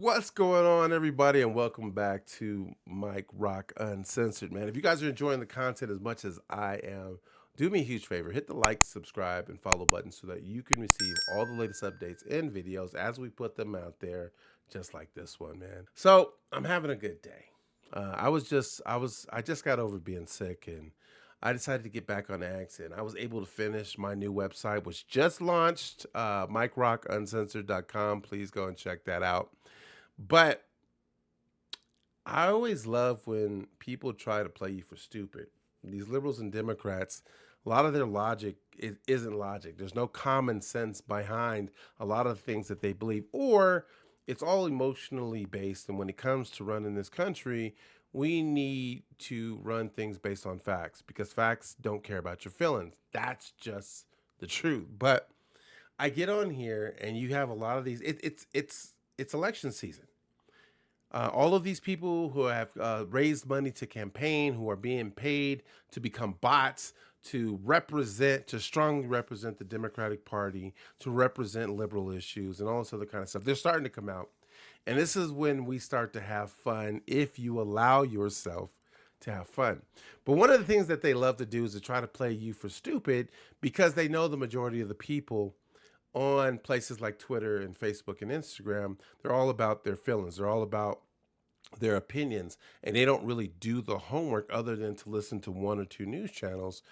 What's going on, everybody, and welcome back to Mike Rock Uncensored, man. If you guys are enjoying the content as much as I am, do me a huge favor. Hit the like, subscribe, and follow button so that you can receive all the latest updates and videos as we put them out there, just like this one, man. So I'm having a good day. I just got over being sick, and I decided to get back on X, and I was able to finish my new website, which just launched, MikeRockUncensored.com. Please go and check that out. But I always love when people try to play you for stupid. These liberals and Democrats, a lot of their logic isn't logic. There's no common sense behind a lot of the things that they believe, or it's all emotionally based. And when it comes to running this country, we need to run things based on facts because facts don't care about your feelings. That's just the truth. But I get on here, and you have a lot of these. It's election season. All of these people who have raised money to campaign, who are being paid to become bots, to strongly represent the Democratic Party, to represent liberal issues, and all this other kind of stuff. They're starting to come out. And this is when we start to have fun if you allow yourself to have fun. But one of the things that they love to do is to try to play you for stupid because they know the majority of the people on places like Twitter and Facebook and Instagram, they're all about their feelings. They're all about their opinions, and they don't really do the homework other than to listen to one or two news channels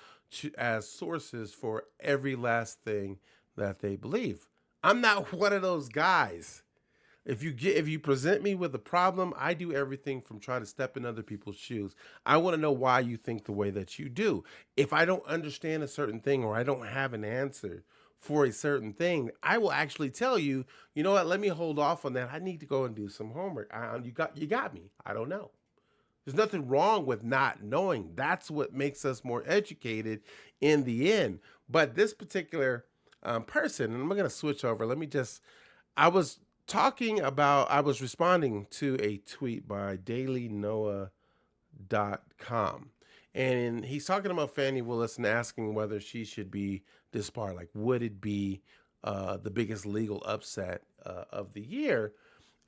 as sources for every last thing that they believe. I'm not one of those guys. If you present me with a problem, I do everything from try to step in other people's shoes. I want to know why you think the way that you do. If I don't understand a certain thing or I don't have an answer for a certain thing, I will actually tell you, you know what, let me hold off on that. I need to go and do some homework. You got me. I don't know. There's nothing wrong with not knowing. That's what makes us more educated in the end. But this particular person, and I'm going to switch over. I was I was responding to a tweet by dailynoah.com. And he's talking about Fannie Willis and asking whether she should be disbarred. Like, would it be the biggest legal upset of the year?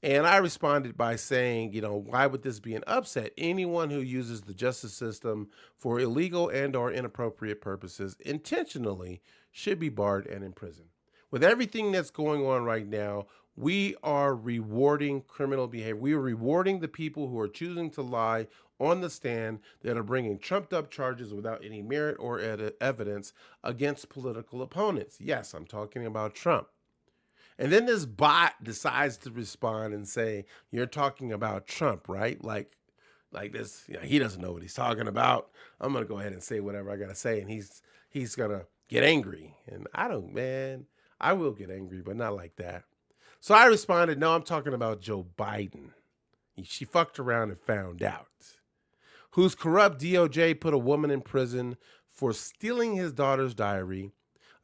And I responded by saying, why would this be an upset? Anyone who uses the justice system for illegal and or inappropriate purposes intentionally should be barred and imprisoned. With everything that's going on right now, we are rewarding criminal behavior. We are rewarding the people who are choosing to lie on the stand, that are bringing trumped up charges without any merit or evidence against political opponents. Yes, I'm talking about Trump. And then this bot decides to respond and say, "You're talking about Trump, right?" Like this, he doesn't know what he's talking about. I'm gonna go ahead and say whatever I gotta say, and he's gonna get angry. And I don't, man. I will get angry, but not like that. So I responded, "No, I'm talking about Joe Biden. She fucked around and found out. Whose corrupt DOJ put a woman in prison for stealing his daughter's diary,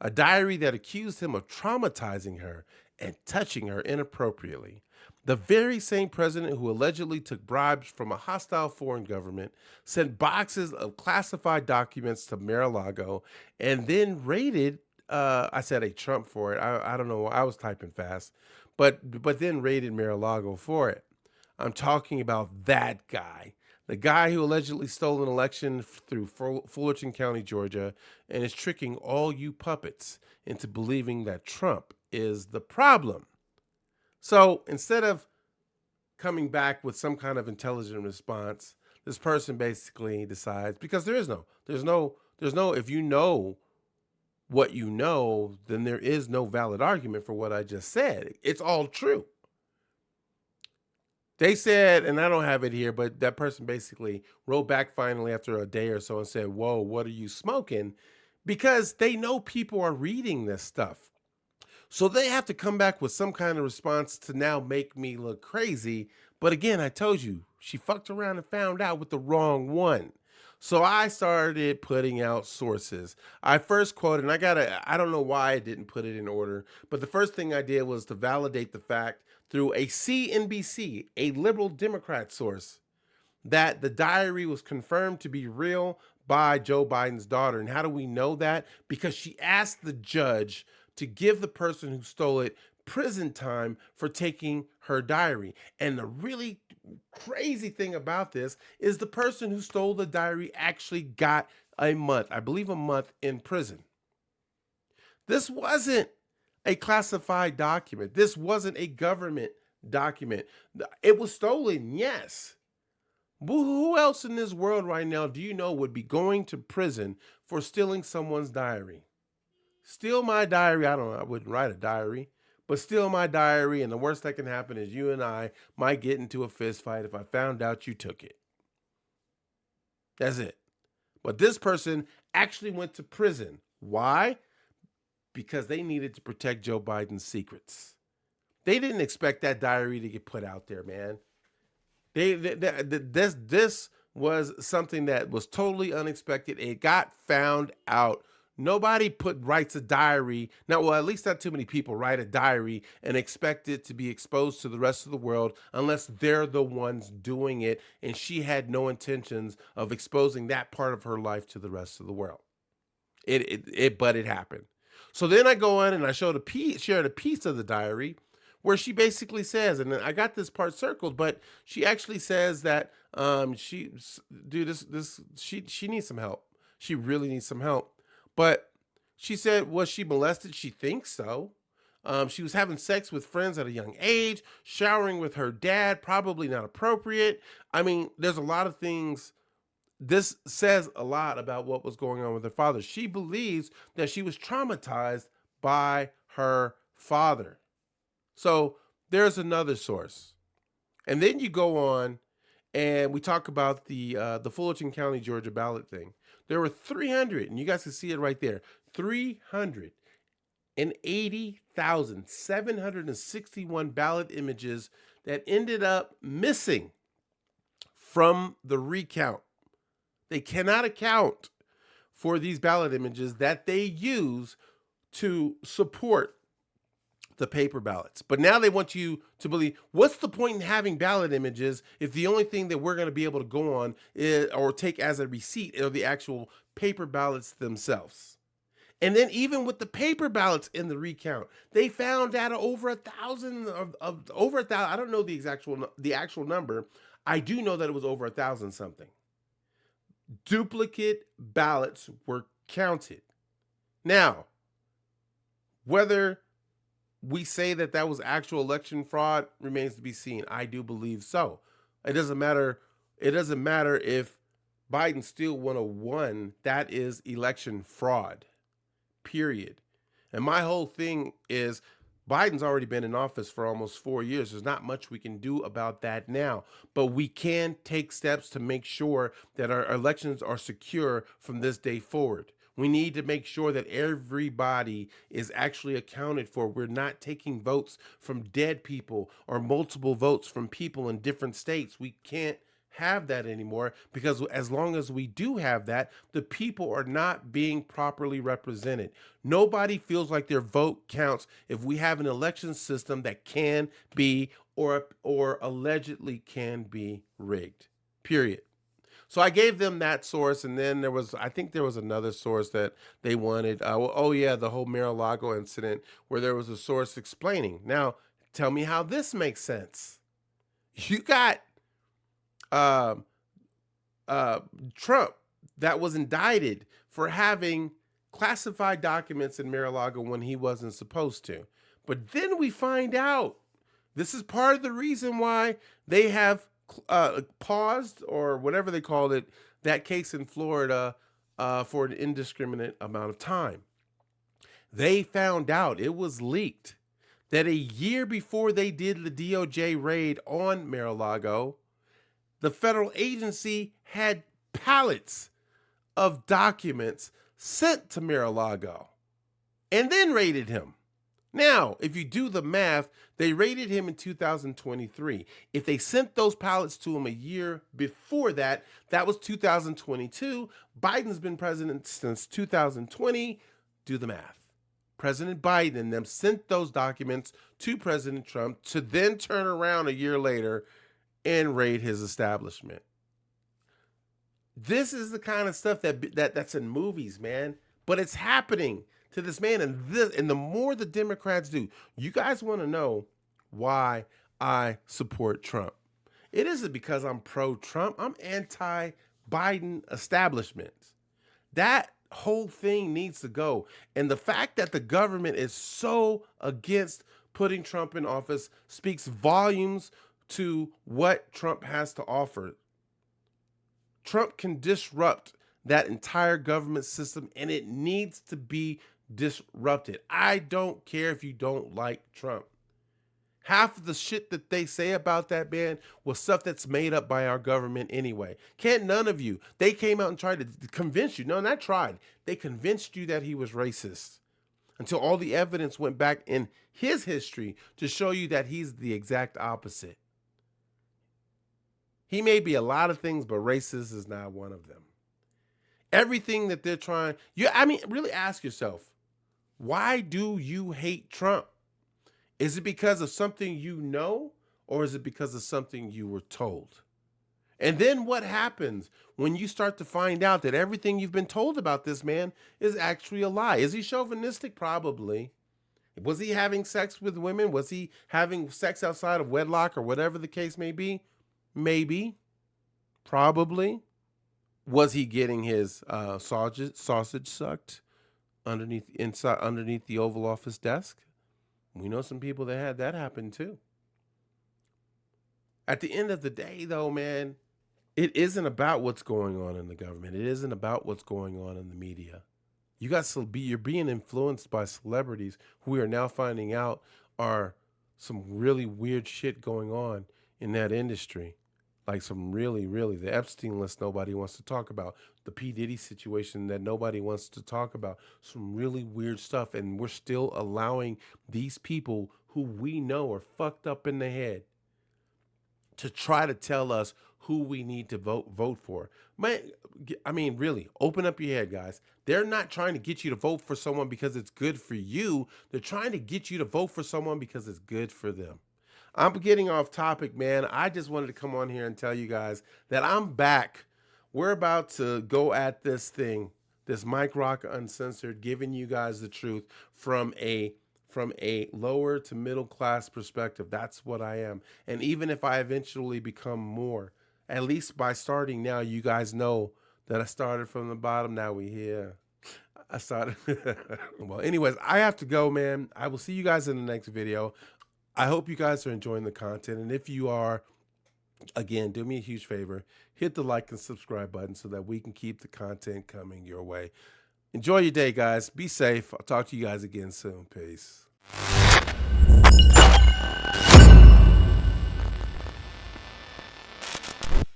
a diary that accused him of traumatizing her and touching her inappropriately. The very same president who allegedly took bribes from a hostile foreign government, sent boxes of classified documents to Mar-a-Lago, and then raided, I said a Trump for it. I don't know. I was typing fast, but then raided Mar-a-Lago for it. I'm talking about that guy. The guy who allegedly stole an election through Fullerton County, Georgia, and is tricking all you puppets into believing that Trump is the problem." So instead of coming back with some kind of intelligent response, this person basically decides, because if you know what you know, then there is no valid argument for what I just said. It's all true. They said, and I don't have it here, but that person basically wrote back finally after a day or so and said, "Whoa, what are you smoking?" Because they know people are reading this stuff. So they have to come back with some kind of response to now make me look crazy. But again, I told you, she fucked around and found out with the wrong one. So I started putting out sources. I first quoted, and I don't know why I didn't put it in order, but the first thing I did was to validate the fact through a CNBC, a liberal Democrat source, that the diary was confirmed to be real by Joe Biden's daughter. And how do we know that? Because she asked the judge to give the person who stole it prison time for taking her diary. And the really crazy thing about this is the person who stole the diary actually got a month, I believe a month in prison. This wasn't a classified document. This wasn't a government document. It was stolen, yes. But who else in this world right now do you know would be going to prison for stealing someone's diary? Steal my diary. I don't know. I wouldn't write a diary, but steal my diary. And the worst that can happen is you and I might get into a fist fight if I found out you took it. That's it. But this person actually went to prison. Why? Because they needed to protect Joe Biden's secrets. They didn't expect that diary to get put out there, man. This was something that was totally unexpected. It got found out. Nobody writes a diary. Now, well, at least not too many people write a diary and expect it to be exposed to the rest of the world unless they're the ones doing it. And she had no intentions of exposing that part of her life to the rest of the world. But it happened. So then I go in and I shared a piece of the diary where she basically says, and I got this part circled, but she actually says that she needs some help. She really needs some help. But she said, was she molested? She thinks so. She was having sex with friends at a young age, showering with her dad, probably not appropriate. I mean, there's a lot of things. This says a lot about what was going on with her father. She believes that she was traumatized by her father. So there's another source. And then you go on and we talk about the Fulton County, Georgia ballot thing. There were 300, and you guys can see it right there, 380,761 ballot images that ended up missing from the recount. They cannot account for these ballot images that they use to support the paper ballots. But now they want you to believe, what's the point in having ballot images if the only thing that we're going to be able to go on is, or take as a receipt, are the actual paper ballots themselves? And then even with the paper ballots in the recount, they found out over 1,000 over 1,000. I don't know the actual number. I do know that it was over 1,000 something. Duplicate ballots were counted. Now, whether we say that that was actual election fraud remains to be seen. I do believe so. It doesn't matter. It doesn't matter if Biden still would have won. That is election fraud, period. And my whole thing is Biden's already been in office for almost 4 years. There's not much we can do about that now, but we can take steps to make sure that our elections are secure from this day forward. We need to make sure that everybody is actually accounted for. We're not taking votes from dead people or multiple votes from people in different states. We can't have that anymore, because as long as we do have that, the people are not being properly represented. Nobody feels like their vote counts if we have an election system that can be or allegedly can be rigged. Period. So I gave them that source, and then I think there was another source that they wanted. The whole Mar-a-Lago incident, where there was a source explaining. Now, tell me how this makes sense. You got Trump that was indicted for having classified documents in Mar-a-Lago when he wasn't supposed to. But then we find out this is part of the reason why they have paused, or whatever they called it, that case in Florida for an indiscriminate amount of time. They found out, it was leaked, that a year before they did the DOJ raid on Mar-a-Lago, the federal agency had pallets of documents sent to Mar-a-Lago and then raided him. Now, if you do the math, they raided him in 2023. If they sent those pallets to him a year before that, that was 2022. Biden's been president since 2020. Do the math. President Biden and them sent those documents to President Trump to then turn around a year later and raid his establishment. This is the kind of stuff that's in movies, man. But it's happening. to this man. And the more the Democrats do, you guys want to know why I support Trump. It isn't because I'm pro-Trump. I'm anti-Biden establishment. That whole thing needs to go. And the fact that the government is so against putting Trump in office speaks volumes to what Trump has to offer. Trump can disrupt that entire government system, and it needs to be disrupted. I don't care if you don't like Trump. Half of the shit that they say about that man was stuff that's made up by our government anyway. Can't none of you. They came out and tried to convince you. No, not tried. They convinced you that he was racist until all the evidence went back in his history to show you that he's the exact opposite. He may be a lot of things, but racist is not one of them. Everything that they're trying, really ask yourself, why do you hate Trump? Is it because of something you know, or is it because of something you were told? And then what happens when you start to find out that everything you've been told about this man is actually a lie? Is he chauvinistic? Probably. Was he having sex with women? Was he having sex outside of wedlock or whatever the case may be? Maybe. Probably. Was he getting his sausage sucked underneath the Oval Office desk? We know some people that had that happen too. At the end of the day, though, man, it isn't about what's going on in the government. It isn't about what's going on in the media. You're being influenced by celebrities who we are now finding out are some really weird shit going on in that industry. Like some really, the Epstein list nobody wants to talk about. The P. Diddy situation that nobody wants to talk about. Some really weird stuff. And we're still allowing these people who we know are fucked up in the head to try to tell us who we need to vote for. Really, open up your head, guys. They're not trying to get you to vote for someone because it's good for you. They're trying to get you to vote for someone because it's good for them. I'm getting off topic, man. I just wanted to come on here and tell you guys that I'm back. We're about to go at this thing, this Mike Rock Uncensored, giving you guys the truth from a lower to middle class perspective. That's what I am. And even if I eventually become more, at least by starting now, you guys know that I started from the bottom. Now we here. I started. Well, anyways, I have to go, man. I will see you guys in the next video. I hope you guys are enjoying the content. And if you are, again, do me a huge favor. Hit the like and subscribe button so that we can keep the content coming your way. Enjoy your day, guys. Be safe. I'll talk to you guys again soon. Peace.